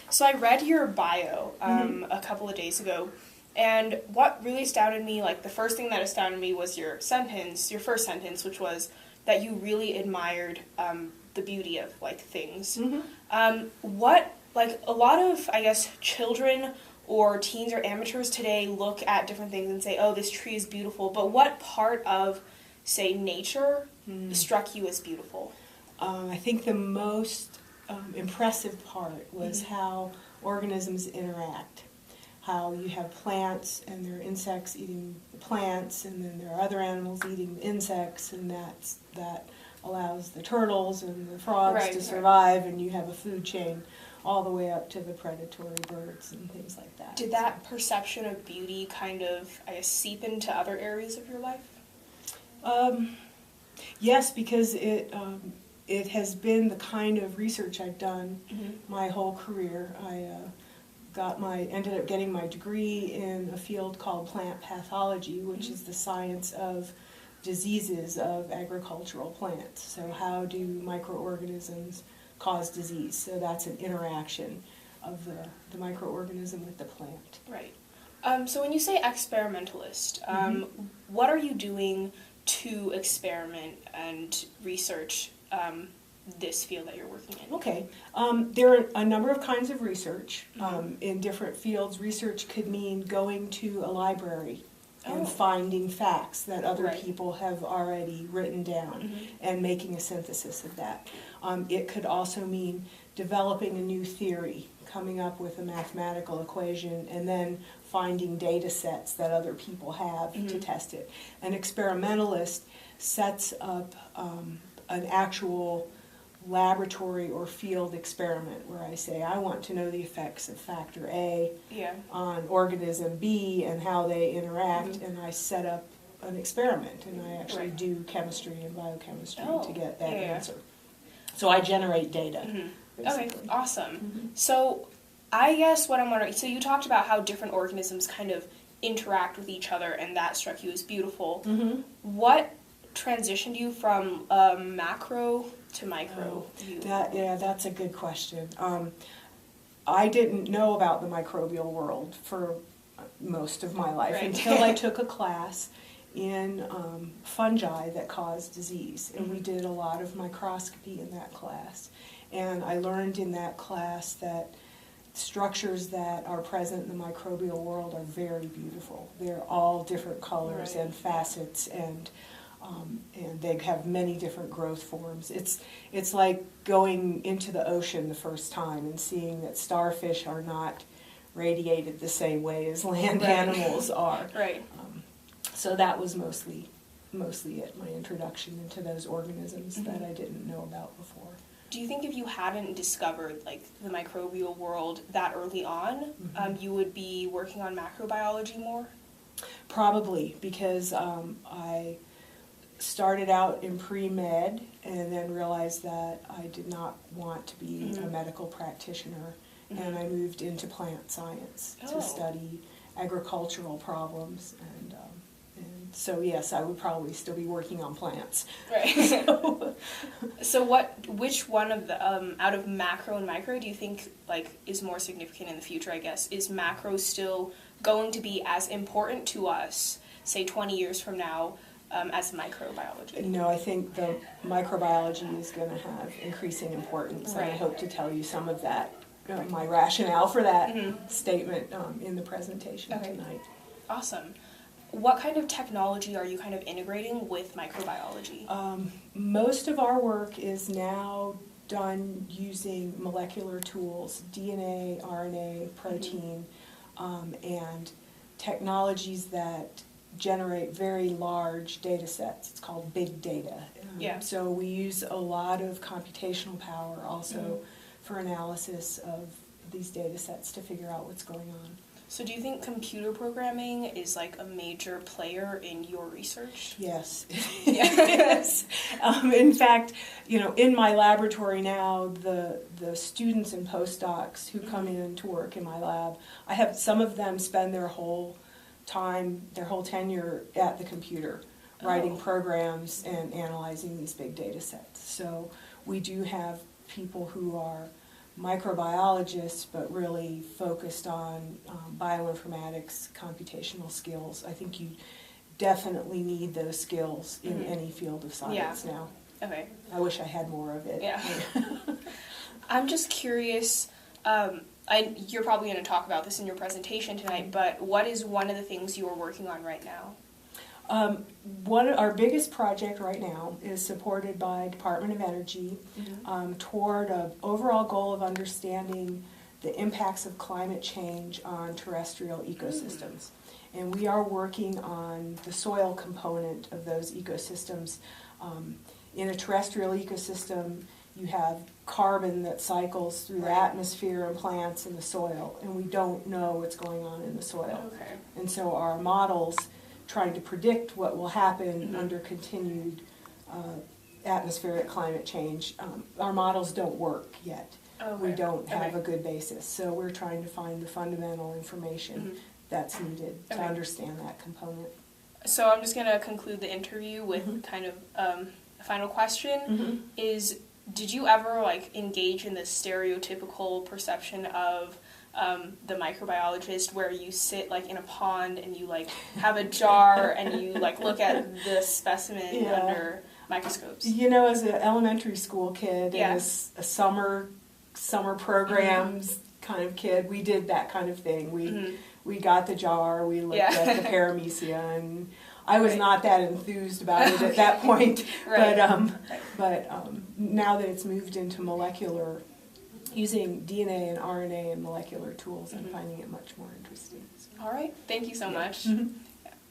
So I read your bio a couple of days ago, and what really astounded me, like the first thing that astounded me was your first sentence, which was that you really admired the beauty of like things. What, like a lot of, I guess, children or teens or amateurs today look at different things and say, oh, this tree is beautiful, but what part of, say, nature struck you as beautiful? I think the most impressive part was how organisms interact. How you have plants and there are insects eating the plants, and then there are other animals eating the insects, and that allows the turtles and the frogs to survive, and you have a food chain all the way up to the predatory birds and things like that. Did that perception of beauty kind of, I guess, seep into other areas of your life? Yes, because it has been the kind of research I've done my whole career. I ended up getting my degree in a field called plant pathology, which is the science of diseases of agricultural plants. So how do microorganisms cause disease? So that's an interaction of the microorganism with the plant. Right. So when you say experimentalist, what are you doing to experiment and research this field that you're working in? Okay. There are a number of kinds of research in different fields. Research could mean going to a library and finding facts that other people have already written down and making a synthesis of that. It could also mean developing a new theory, coming up with a mathematical equation, and then finding data sets that other people have to test it. An experimentalist sets up an actual laboratory or field experiment where I say, I want to know the effects of factor A on organism B and how they interact, and I set up an experiment, and I actually do chemistry and biochemistry to get that answer. So I generate data. Okay, awesome. So I guess what I'm wondering, so you talked about how different organisms kind of interact with each other, and that struck you as beautiful. What transitioned you from macro to micro view? That's a good question. I didn't know about the microbial world for most of my life until I took a class in fungi that cause disease, and we did a lot of microscopy in that class. And I learned in that class that structures that are present in the microbial world are very beautiful. They're all different colors and facets, and they have many different growth forms. It's like going into the ocean the first time and seeing that starfish are not radiated the same way as land animals are. So that was mostly it, my introduction into those organisms that I didn't know about before. Do you think if you hadn't discovered like the microbial world that early on, you would be working on macrobiology more? Probably, because I started out in pre-med and then realized that I did not want to be a medical practitioner, and I moved into plant science to study agricultural problems, and so yes, I would probably still be working on plants. So which one of the out of macro and micro do you think like is more significant in the future? I guess, is macro still going to be as important to us, say 20 years from now, as microbiology? No, I think the microbiology is going to have increasing importance, and I hope to tell you some of that, my rationale for that statement in the presentation tonight. Awesome. What kind of technology are you kind of integrating with microbiology? Most of our work is now done using molecular tools, DNA, RNA, protein, and technologies that generate very large data sets. It's called big data. So we use a lot of computational power also for analysis of these data sets to figure out what's going on. So do you think computer programming is like a major player in your research? Yes. Yes. In fact, in my laboratory now, the students and postdocs who come in to work in my lab, I have some of them spend their whole tenure at the computer, writing programs and analyzing these big data sets. So we do have people who are microbiologist, but really focused on bioinformatics, computational skills. I think you definitely need those skills in any field of science now. Okay. I wish I had more of it. Yeah. I'm just curious, you're probably going to talk about this in your presentation tonight, but what is one of the things you are working on right now? Our biggest project right now is supported by Department of Energy toward an overall goal of understanding the impacts of climate change on terrestrial ecosystems. And we are working on the soil component of those ecosystems. In a terrestrial ecosystem, you have carbon that cycles through the atmosphere and plants in the soil, and we don't know what's going on in the soil. Okay. And so our models trying to predict what will happen under continued atmospheric climate change, our models don't work yet. Okay. We don't have a good basis. So we're trying to find the fundamental information that's needed to understand that component. So I'm just going to conclude the interview with kind of a final question. Did you ever engage in this stereotypical perception of the microbiologist where you sit in a pond and you have a jar and you look at the specimen under microscopes? As an elementary school kid and as a summer programs kind of kid, we did that kind of thing. We got the jar, we looked at the paramecia, and I was not that enthused about it at that point. But now that it's moved into molecular, using DNA and RNA and molecular tools, I'm finding it much more interesting. All right. Thank you so much.